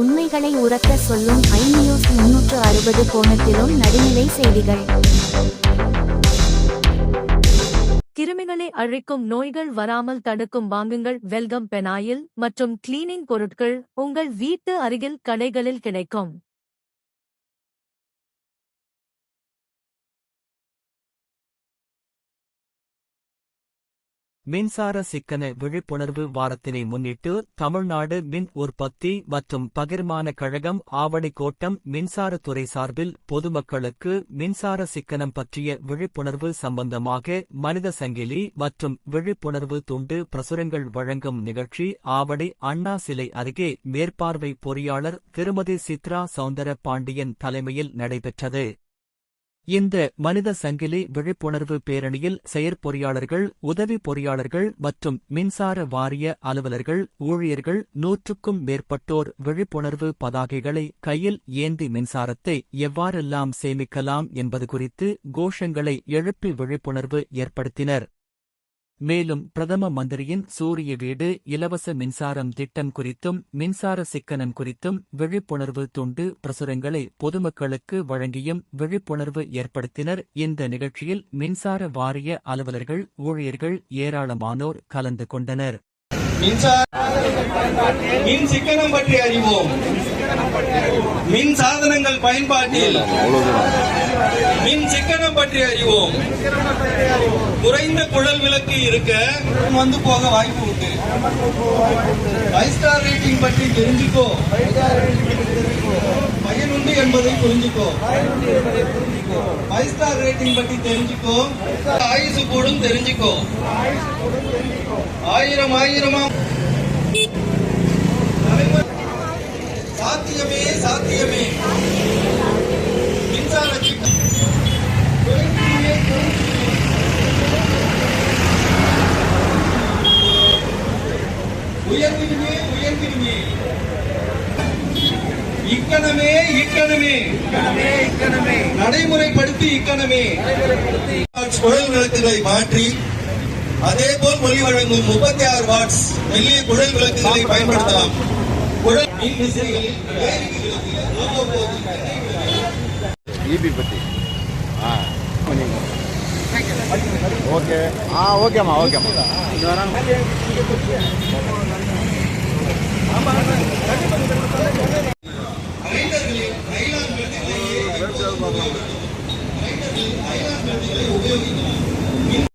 உண்மைகளை உரக்க சொல்லும் iNews 360 கோணத்திலும் நடுநிலை செய்திகள். கிருமிகளை அழிக்கும் நோய்கள் வராமல் தடுக்கும் வாங்குங்கள் வெல்கம் பெனாயில் மற்றும் கிளீனிங் பொருட்கள் உங்கள் வீட்டு அருகில் கடைகளில் கிடைக்கும். மின்சார சிக்கன விழிப்புணர்வு வாரத்தினை முன்னிட்டு தமிழ்நாடு மின் உற்பத்தி மற்றும் பகிர்மான கழகம் ஆவடி கோட்டம் மின்சாரத்துறை சார்பில் பொதுமக்களுக்கு மின்சார சிக்கனம் பற்றிய விழிப்புணர்வு சம்பந்தமாக மனித சங்கிலி மற்றும் விழிப்புணர்வு துண்டு பிரசுரங்கள் வழங்கும் நிகழ்ச்சி ஆவடி அண்ணா சிலை அருகே மேற்பார்வை பொறியாளர் திருமதி சித்ரா சௌந்தர பாண்டியன் தலைமையில் நடைபெற்றது. இந்த மனித சங்கிலி விழிப்புணர்வு பேரணியில் செயற்பொறியாளர்கள், உதவி பொறியாளர்கள் மற்றும் மின்சார வாரிய அலுவலர்கள், ஊழியர்கள் 100க்கும் மேற்பட்டோர் விழிப்புணர்வு பதாகைகளை கையில் ஏந்தி மின்சாரத்தை எவ்வாறெல்லாம் சேமிக்கலாம் என்பது குறித்து கோஷங்களை எழுப்பி விழிப்புணர்வு ஏற்படுத்தினர். மேலும் பிரதம மந்திரியின் சூரிய வீடு இலவச மின்சாரம் திட்டம் குறித்தும் மின்சார சிக்கனம் குறித்தும் விழிப்புணர்வு துண்டு பிரசுரங்களை பொதுமக்களுக்கு வழங்கியும் விழிப்புணர்வு ஏற்படுத்தினர். இந்த நிகழ்ச்சியில் மின்சார வாரிய அலுவலர்கள், ஊழியர்கள் ஏராளமானோர் கலந்து கொண்டனர். மின் சிக்கனம் பற்றி அறிவோம். மின் சாதனங்கள் பயன்பாட்டில் மின் சிக்கனம் பற்றி அறிவோம். குறைந்த குழல் விளக்கு இருக்க வந்து போக வாய்ப்பு உண்டு. 5 ஸ்டார் ரேட்டிங் பற்றி தெரிஞ்சுக்கோ, பயனுண்டு என்பதை புரிஞ்சுக்கோ. 5 ஸ்டார் ரேட்டிங் பற்றி தெரிஞ்சுக்கோ, ஆயுசு கூடும் தெரிஞ்சுக்கோ. 1000 சாத்தியமே சாத்தியமே. மின்சார சிக்கனம் உயர்ந்திடுமே உயர்ந்திடுமே. இக்கணமே இக்கணமே நடைமுறைப்படுத்தி இக்கணமே. குழல் விளக்குகளை மாற்றி அதேபோல் ஒளி வழங்கும் 36 வாட்ஸ் மெல்லிய குழல் விளக்குகளை பயன்படுத்தலாம். குழல் மின் விசிறிகளில் ஓகே ஓகேம்மா ஓகேம்மா. உபயோகிக்கலாம்.